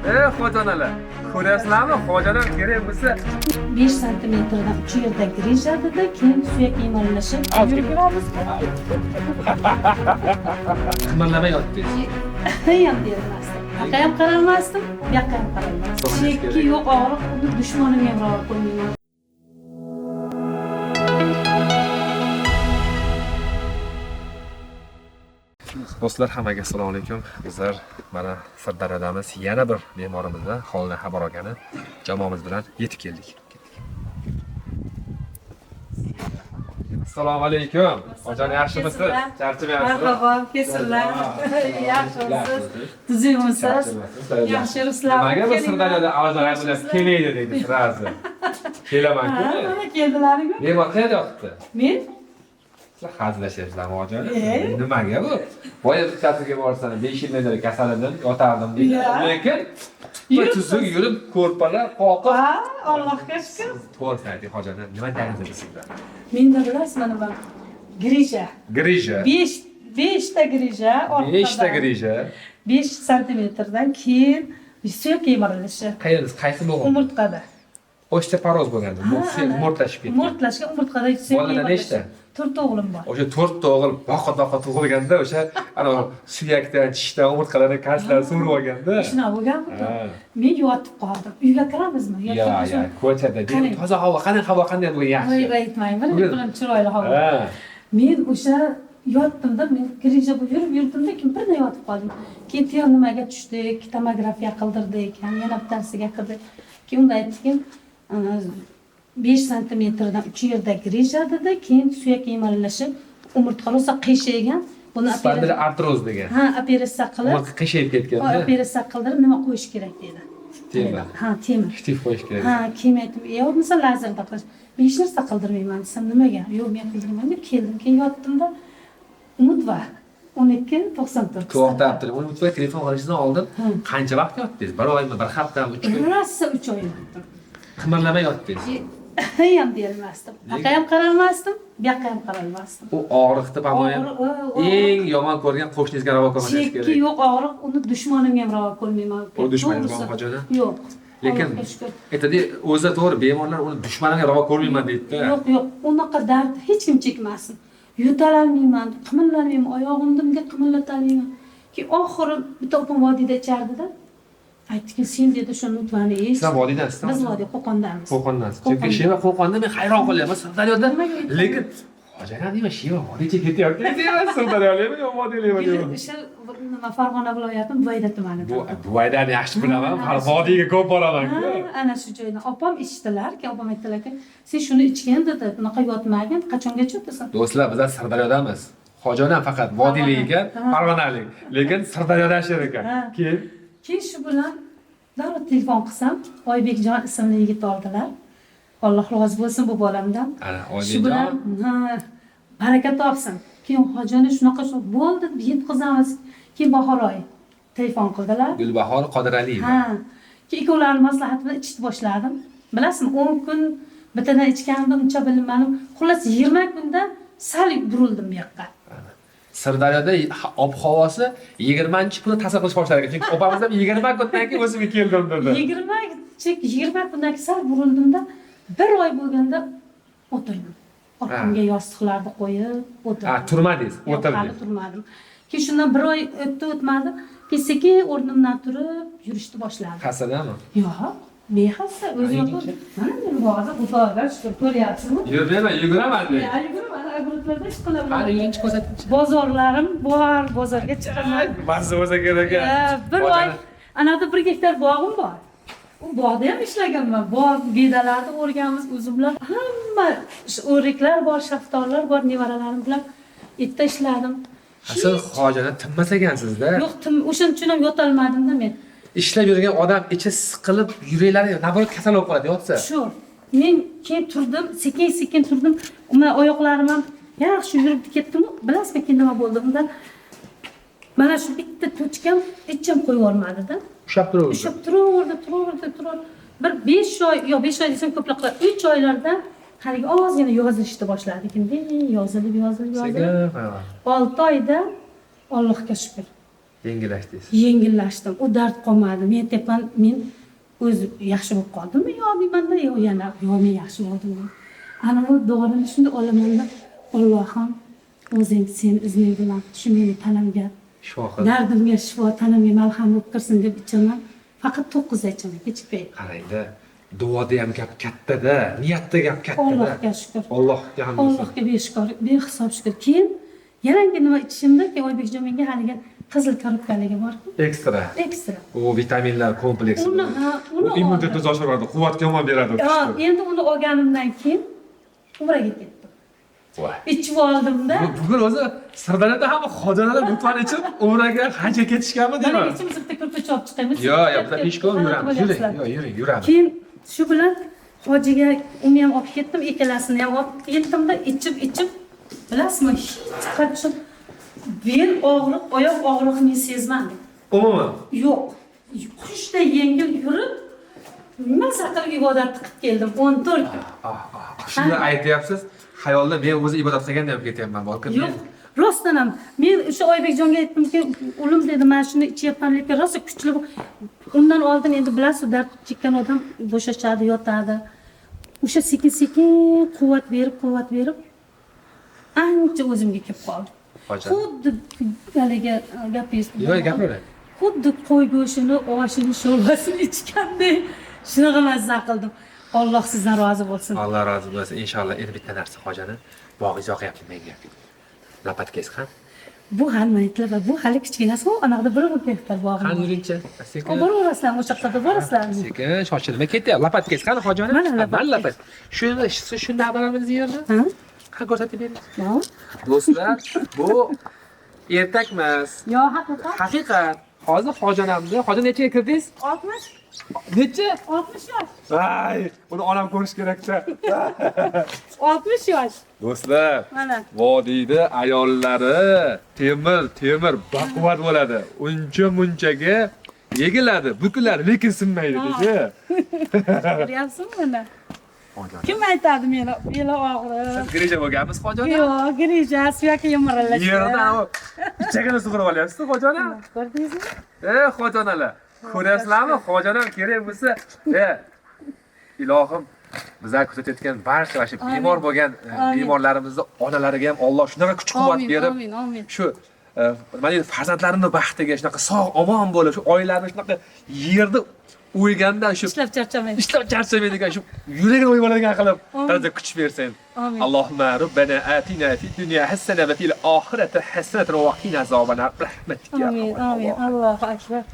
Xo'janalar, ko'rasizlarmi? Xo'janar kerak bo'lsa 5 santimetrdan 3 yerda girishadida, keyin suyak emarlashib yurganmiz. qimirlamay yotdingiz. Ham bermasdim. Yoqqa ham qaralmasdim, bu yoqqa ham qaralmasdim. Chekki yo'q, og'riq, uni dushmanimga ham ravo ko'rmayman. Do'stlar, hammaga assalomu alaykum. Bizlar mana Sirdaryodamiz, yana bir bemorimizdan holidan xabar olgani jamoamiz bilan yetib keldik. Assalomu alaykum. Hojon, yaxshimisiz? Charchamayapsiz? Marhaba, kesirlar. Yaxshimisiz? Tuzukmisiz? Yaxshi ruslar. Nimaga biz Sirdaryoda avazlar bilan kelaydi deydi sirazi. Kelaman-ku. Mana keldilar-ku. Bemor qayerda yotibdi? Men Sizlar hazillashyapsizlarmi hojon? Nimaga bu? Boya bittasiga borsan 5 yildan beri kasallandim, yotardim deydi. Lekin bir tuzuk yurib, ko'rpalar qoqib. ha, Allohga shukr. To'g'ri ayting hojon, nima dardingiz sizda? Menda bilasizmi nima? Grija. Grija. 5 ta grija, 5 ta grija. 5 santimetrdan keyin suyak emarilishi. Qaysi bo'g'im? Umurtqada. Osteoporoz bo'lganda, bu umurtlashib ketgan. Umurtlashgan umurtqada suyak Bolalar nechta? 4 o'g'lim bor. O'sha 4 ta o'g'il boqa tug'ilganda o'sha ana suyakdan, tishdan, umurtqalardan kalsiylar so'rib olganda. Shunaqa bo'lganmi? Men yotib qoldim. Uyga kiramizmi? Ya, ko'chada toza havo, qanday bo'lgan yaxshi. Voy, aytmayman, bilan chiroyli havo. Men o'sha yotdimda, men grija bo'lib yurdimda, keyin birdan yotib qoldim. Keyin tiyam nimaga tushdik, tomografiya qildirdik, yana bittasiga qildik. Keyin unda aytdiki, 5 santimetrdan 3 yerda grija dedi, keyin suyak emarlashib, umurtqa rosa qiyshaygan. Buni spondil artroz degan. Ha, operatsiya qilib. Umurtqa qiyshayib ketganda. Operatsiya qildirib nima qo'yish kerak dedi. Temir. Ha, temir. Shtif qo'yish kerak. Ha, keyin aytdim, "Yo'q, misol lazerda qilish." Men hech narsa qildirmayman desam, nimaga? "Yo'q, men qildirmayman" deb keldim. Keyin yotdimda Umidva 12.94. To'xtab turing. Umidva telefon qilishdan oldin qancha vaqt yotdingiz? 1 oymi, 1 haftami, 3 kun? Rosa 3 oy yotdim. Qimirlamay yotdingiz. Ham bermasdim. Yoqqa ham qaralmasdim, bu yoqqa ham qaralmasdim. U og'riqni pamoyam eng yomon ko'rgan qo'shningizga ravo ko'rmasingiz kerak. Chekki yo'q, og'riq, uni dushmanimga ham ravo ko'rmayman. U dushmaningiz bormi hojoda? Yo'q. Lekin aytadi, o'zi to'g'ri, bemorlar uni dushmanimga ravo ko'rmayman deydi-da. Yo'q, unaqa dard hech kim chekmasin. Yo'talolmayman, qimirlamayman, oyog'imga qimirlatolmayman. Keyin oxiri bitta opam vodiyda ichardi-da. Aytdiki, sen dedi shu nutvani ich. Sizlar vodiydansizmi? Biz vodiy Qo'qondamiz. Qo'qondansiz. Chunki Sheva Qo'qonda men hayron qolyapman. Sirdaryoda. Lekin hojalar nima Sheva vodiyga ketyapti? Deyman Sirdaryolikmi yo vodiylikmi deyman. O'sha nima Farg'ona viloyatining Buvayda tumanida. Buvaydani yaxshi bilaman. Hali vodiyga ko'p boraman-ku. Ana shu joydan opam ichdilar, keyin opam aytdilar-ki, "Sen shuni ichgan" dedi. "Bunaqa yotmagin, qachongacha o'tasan?" Do'stlar, bizlar Sirdaryodamiz. Hojonam faqat vodiylik ekan, Farg'onalik, lekin Sirdaryoda yashar ekan. Keyin shu bilan darrov telefon qilsam, Oybekjon ismli yigit oldilar. Alloh rozi bo'lsin bu bolamdan. Ana Shu bilan baraka topsin. Keyin hojani shunaqa bo'ldi, yetkazamiz. Keyin bahor oyi telefon qildilar. Gulbahor Qodiraliyeva. Ha. Keyin ikkovlarini maslahat bilan ichishni boshladim. Bilasizmi, 10 kun bitadan ichgandim, uncha bilmadim. Xullas 20 kunda sal burildim bu yoqqa. Sirdaryoda ob-havosi 20-kuni ta'sir qilish boshladi. Chunki opamiz ham 20 kundan keyin o'zimga keldim dedi. 20 kundan keyin sal burildimda, 1 oy bo'lganda o'tirdim. Orqamga yostiqlarni qo'yib o'tirdim. Ha, turmadingiz, o'tirdingiz. Hali turmadim. Keyin shundan 1 oy o'tmadi. Keyin sekin o'rnimdan turib yurishni boshladim. Hasadami? Yo'q. Bexasa o'zim o'tirdim. Mana men hozir Xudoga shukr ko'ryapsizmi? Yuraman, yuguraman. Yuguraman, agrotlarda ish qilaman. Qani uyinchi ko'rsating. Bozorlarim bor, bozorga chiqaman. Mazza bo'lsa kerak. Bir oy anada 1 gektar bog'im bor. U bog'da ham ishlaganman. Bog' bedalarni o'rganmiz o'zim bilan. Hamma o'riklar bor, shaftollar bor, nevaralarim bilan erta ishladim. Siz hojatdan tinmas ekansizda. Yo'q, o'shaning uchun ham yotolmadim-da men. Ishlab yurgan odam ichi siqilib, yuraklari naborat kasal bo'lib qoladi, yotsa. Shu. Men keyin turdim, sekin turdim. Mana oyoqlarim ham yaxshi yurib ketdim. Bilasizmi, keyin nima bo'ldi bundan? Mana shu bitta to'chkam hech ham qo'yib olmadi-da. Ushab turaverdi. Ushab turaverdi. Bir 5 oy, yo 5 oy desam ko'proq, 3 oylarda haligi ozgina yozilishni boshladi. Keyin yozilib. 6 oyda Allohga shukr. Yengillashdingiz. Yengillashdim. U dard qolmadi. Men o'zi yaxshi bo'lib qoldimmi yo deymanda, yo yana yo men yaxshi bo'ldimmi. Ana bu dorini shunda olamanda Allohim o'zing sen izning bilan shu meni tanamga Shifo qil. dardimga shifo, tanamga malham bo'lib kirsin deb ichaman. Faqat 9 ichaman kechikmay. Qarangda, duoda ham gap katta-da, niyatda gap katta-da. Allohga shukr. Allohga hamd bo'lsin. Allohga behisob shukr. Keyin yangi nima ichishimda keyin Oybekjon menga haliga qizil korobkaligi bor-ku. Ekstra. Ekstra. U vitaminlar kompleksi. Uni immunitetni oshiradi, quvvatga yomon beradi. Endi uni olganimdan keyin umraga ketdim. Voy. İchib oldimda. Bugun o'zi Sirdaryoda ham xojonalar mutfaq ichib umraga hajga ketishganmi Mana deyman. ikimiz bitta ko'rpa chopib chiqamiz. Yo'q, yo'q, biz peshkom yuramiz. Yuramiz. Keyin shu bilan hojiga uni ham olib ketdim, ikkalasini ham olib ketdimda ichib bilasizmi, hech qachon bel og'riq, oyoq og'rig'ini men sezmadim. Umuman. Yo'q. Qushday yengil yurib, maza qilib ibodat qilib keldim 14 kun. Shuni aytyapsiz. Xayolda men o'zi ibodat qilganda ham ketyapman, balkim. Yo'q. Rostdan ham men o'sha Oybekjonga aytdimki, "Ulim dedi, men shuni ichyapman, lekin rosa kuchli bu." Undan oldin endi bilasiz, dard chekkan odam bo'shashadi, yotadi. O'sha sekin-sekin quvvat berib ancha o'zimga kelib qoldim. Xuddi haliga gapingiz. Yo'q, gapiravering. Xuddi qo'y go'shtini, oshini, sho'rvasini ichgandek shunaqa mazza qildim. Alloh sizdan rozi bo'lsin. Alloh rozi bo'lsin. Inshaalloh endi bitta narsa hojani bog'ingiz yoqyapti menga. Lapatkangiz ham. Bu hali maytlar va bu hali kichkinasi-ku, anaqda 1 gektar bog'im. Qani yuringchi? Sekin. Boraverasizlar, o'sha yoqqa borasizlar. Sekin, shoshilmay ketyapti. Lapatkangiz qani hojani? Mana lapat. Shuni abalarimizni yerda. Ha? Ha, ko'rsatib bering. No. Do'stlar, bu ertak emas. Yo, haqiqat. Haqiqat. Hozir hojanamni, hojan nechaga kirdingiz? 60. Necha? 60 yosh. Ay, buni onam ko'rish kerak-da. 60 yosh. Do'stlar, Mana. vodiyda ayollari temir baquvvat bo'ladi. Uncha-munchaga yegiladi, bukiladi, lekin sinmaydi dedi. Ko'ryapsizmi mana? Kim aytadi meni beli og'rir? Siz grija bo'lganmisiz hojona? Yo'q, grija, suyak yimirlash. Yerda ichagini sug'urib olyapsiz, hojona? Ko'rdingizmi? Hojonalar. Ko'ryapsizlarmi? Hojanam kerak bo'lsa, ilohim bizlar kuzatayotgan barcha shu bemor bo'lgan bemorlarimizni onalariga ham Alloh shunaqa kuch-quvvat berib, Amin. shu nima deydi, farzandlarimning baxtiga shunaqa sog' omon bo'lib, shu oilalarni shunaqa yerda o'yganda shu ishlab charchamaydigan shu yuragini o'yvoladigan qilib daraja kuch bersin. Amin. Allohumma robbana atina fid dunya hasana va fil oxirati hasanatan va qina azobannar rahmatika ya Amin. Alloh. Allohu akbar.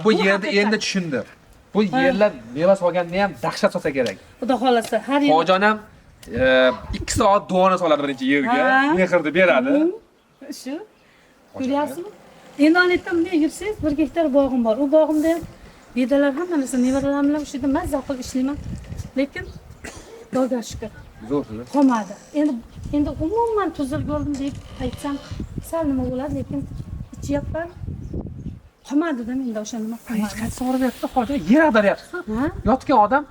Bu yerda endi tushundim. Bu yerlar meva solganda ham dahshat solsa kerak. Xudo xolasa har yil Hojanam 2 soat duoni soladi birinchi yerga, mehrni beradi. shu. Ko'ryapsizmi? Endi aytdim, men yursangiz 1 gektar bog'im bor. U bog'imda bedalar hamma narsa nevaralar bilan shu yerda mazza qilib ishlayman. Lekin Xudoga shukr. Zo'r. Qolmadi. Endi umuman tuzilgandim deb aytsam, sal nima bo'ladi, lekin ichyapman. Qolmadi-da menda o'sha nima. Hech qaysi sog'ribyapti, hojana yer ag'daryapsiz. Ha? Yotgan odam,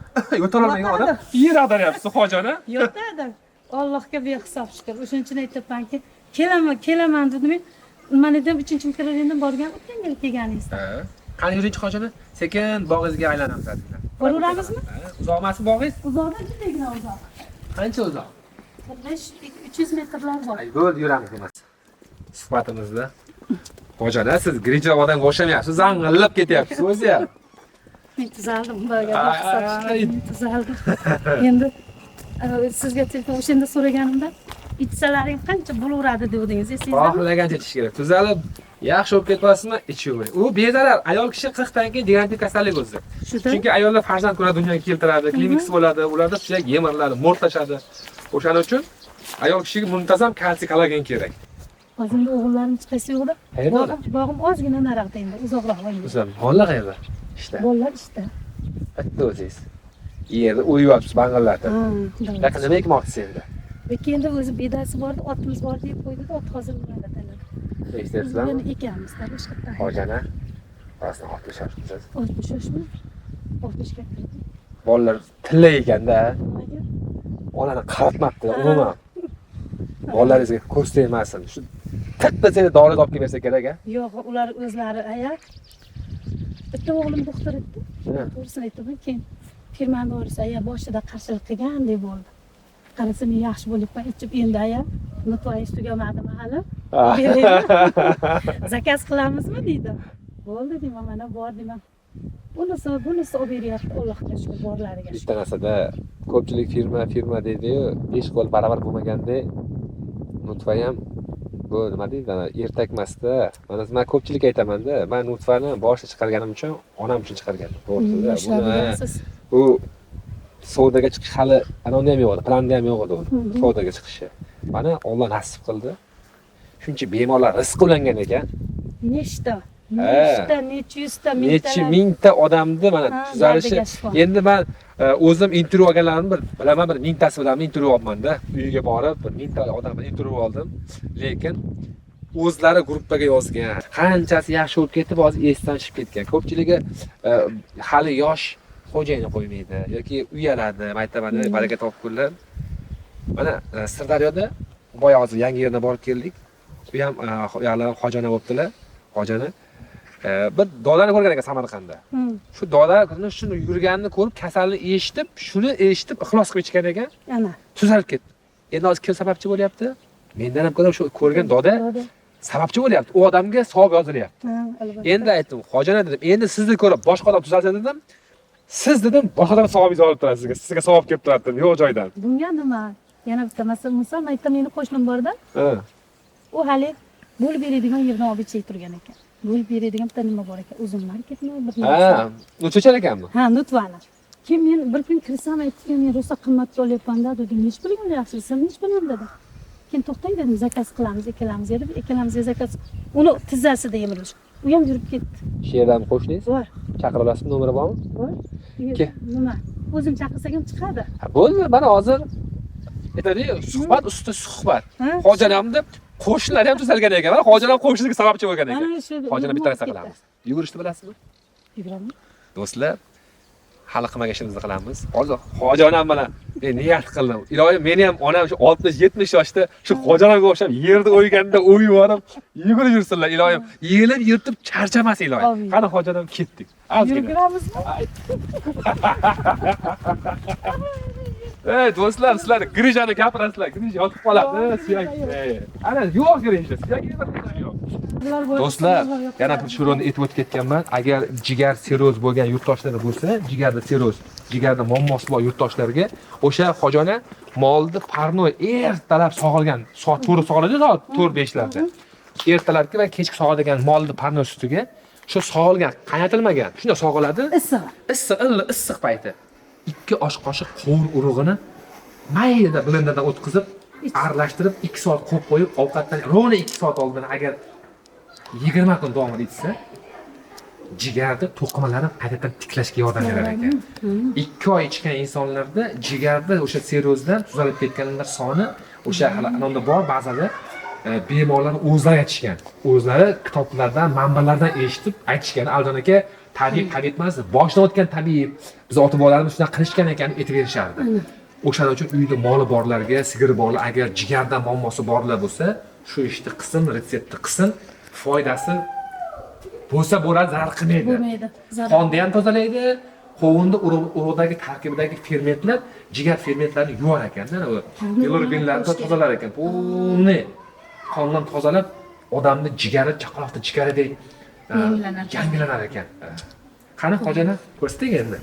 yo'tolmagan odam yer ag'daryapsiz, hojana. Yotadi. Allohga behisob shukr. O'shuning uchun aytibmanki, kelaman dedim. Mana deb 3-referendum borgan, o'tgan yil kelganingizda. Qani yuringchi hojana? Sekin bog'ingizga aylanamiz dedilar. Boraveramizmi? Uzoq emasmi bog'ingiz? Uzoqda judagina uzoq. Qancha uzoq? 300 metrlar bor. Ay, bo'ldi, yuramiz emas. Suhbatimizda hojana, siz grija odamga o'xshamayapsiz, zang'illab ketyapsiz o'zi ham. Men tuzaldim, tuzaldim. Endi sizga telefon o'shanda so'raganimda ichsalaring qancha bo'laveradi dedingiz, esingizda? Xohlagancha ichish kerak. Tuzalib, yaxshi bo'lib ketyapsizmi? Ichavering. U bezarar. Ayol kishi 40 dan keyin diagnostik kasallik o'zi. Chunki ayollar farzand ko'radi, dunyoga keltiradi, klinik bo'ladi, ularda suyak yemirladi, mo'rtlashadi. O'shaning uchun ayol kishiga muntazam kalsiy kollagen kerak. O'zimda o'g'illarim chiqasi yo'qda. Qayerda? Bog'im ozgina naraqda endi, uzoqroq bo'ladi. O'zim, bolalar qayerda? Ishda. Bolalar ishda. Bitta o'zingiz. Yerda o'yib bang'illarda. Lekin nima ekmoqchisiz endi? Lekin endi o'zi bedasi bordi, otimiz bor deb qo'ydi-da, ot hozir bo'ladi tanada. Eshitayapsizlarmi? Biz ekanmiz-da, boshqa. Hojana, aslida 60 yoshmisiz? 60 yoshmi? 60 ga kirdim. Bolalar tilla ekanda, Nimaga? onani qaratmabdi umuman. Bolalaringizga ko'z tegmasin. Shu tiqda seni doriga olib kelib bersa kerak a. Yo'q, ular o'zlari aya. Bitta o'g'lim doktor edi. To'g'risini aytaman, keyin firmani borsa aya boshida qarshilik qilgandek bo'ldi. Qarasa men yaxshi bo'libman, ichib endi aya. Nutvoyish tugamadimi hali? Zakaz qilamizmi deydi. Bo'ldi deyman, mana bor deyman. Bunisi olib beryapti, Allohga shukr borlariga. Bitta narsada ko'pchilik firma deydi-yu, 5 qo'l baravar bo'lmaganda Nutfa ham bu nima deydi, ertak emasda. Mana men ko'pchilik aytaman-da, men Nutfani boshida chiqarganim uchun onam uchun chiqarganman. To'g'risi. Bu savdoga chiqish hali anonda ham yo'q edi, planda ham yo'q edi savdoga chiqishi. Mana Alloh nasib qildi. Shuncha bemorlar rizq ulangan ekan. Necha yuzta, necha mingta odamni mana tuzalishi. Endi men o'zim intervyu olganlarimni bilaman, bir mingtasi bilan intervyu olmanda, uyiga borib bir mingta odamni intervyu oldim. Lekin o'zlari gruppaga yozgan. Qanchasi yaxshi bo'lib ketib, hozir esdan chiqib ketgan. Ko'pchiligi hali yosh xo'jayini qo'ymaydi yoki uyaladi. Aytaman, baraka topib kunlar. Mana Sirdaryoda boya hozir yangi yerga borib keldik. Bu ham yo'qlar xojona bo'libdilar. Xojona bir dodani ko'rgan ekan Samarqandda. Shu dodani shuni yurganini ko'rib, kasalni eshitib, shuni eshitib ixlos qilib ichgan ekan. Ana. Tuzalib ketdi. Endi hozir kim sababchi bo'lyapti? Mendan ham ko'ra shu ko'rgan doda sababchi bo'lyapti. U odamga savob yozilyapti. Endi aytdim, xojona dedim, endi sizni ko'rib boshqa odam tuzalsa dedim, siz dedim, boshqa odam savobingizni olib turasiz sizga savob kelib turadi dedim, yo'q joydan. Bunga nima? Yana bitta misol aytdim, meni qo'shnim borda. U hali bo'lib beradigan yerdan olib ichib turgan ekan. Bo'lib beradigan bitta nima bor ekan, uzum marketmi, bir narsa. Nutchar ekanmi? Ha, Nutvani. Keyin men bir kun kirsam aytdim, men rosa qimmatga olyapman-da, dedim, hech pulimni yaxshi bilsam, hech pulim dedim. Keyin to'xtang dedim, zakaz qilamiz, ikkalamiz dedim, ikkalamizga zakaz. Uni tizzasida yemirish. U ham yurib ketdi. Shu yerdan qo'shningiz? Bor. Chaqira olasizmi, nomeri bormi? Bor. Nima? O'zim chaqirsak ham chiqadi. Bo'ldi, mana hozir aytadi-yu, suhbat ustida suhbat. Xojanamni qo'shnilar ham tuzalgan ekan. Mana xojanam qo'shniga sababchi bo'lgan ekan. Xojanam bitta narsa qilamiz. Yugurishni bilasizmi? Yuguraman. Do'stlar, hali qilmagan ishimizni qilamiz. Hozir xojanam bilan niyat qildim. Iloyim, meni ham onam shu 60-70 yoshda shu xojanamga o'xshab yerda o'yganda o'yib borib, yugurib yursinlar. Iloyim, yelib yirtib charchamas iloyim. Qani xojanam ketdik. Yuguramizmi? Ey do'stlar, sizlar Grijani gapirasizlar. Grij yotib qoladi. Suyak. Ana yo'q Grijda. Suyak yo'q. Do'stlar, yana bir shuroni aytib o'tib ketganman. Agar jigar siroz bo'lgan yurtdoshlar bo'lsa, jigarda siroz, jigarda muammosi bor yurtdoshlarga o'sha xojona molni parnoy ertalab sog'ilgan, soat 4 sog'iladi, soat 4-5larda. Ertalabki va kechki sog'ilgan molni parnoy sutiga shu sog'ilgan, qaynatilmagan, shunda sog'iladi. Issiq payti. 2 osh qoshiq qovun urug'ini mayda blenderdan o'tkazib, aralashtirib 2 soat qo'yib qo'yib, ovqatdan rovna 2 soat oldin agar 20 kun davom etsa, jigarda to'qimalarni qaytadan tiklashga yordam berar ekan. 2 oy ichgan insonlarda jigarda o'sha serozdan tuzalib ketganlar soni o'sha hali anonda bor ba'zida bemorlar o'zlari aytishgan. O'zlari kitoblardan, manbalardan eshitib aytishgan. Aldon aka tabiiy emas, boshdan o'tgan tabiiy biz ota-bobolarimiz shunday qilishgan ekan aytib berishardi. O'shaning uchun uyda moli borlarga, sigiri borlar, agar jigarda muammosi borlar bo'lsa, shu ishni qilsin, retseptni qilsin, foydasi bo'lsa bo'ladi, zarar qilmaydi. Bo'lmaydi. Qonni ham tozalaydi. Qovunda urug'dagi tarkibidagi fermentlar, jigar fermentlarini yuvar ekan-da, u bilirubinlarni tozalar ekan. Buni qondan tozalab, odamning jigari chaqaloqda jigaridek yangilanar ekan. Qani xojana ko'rsating endi.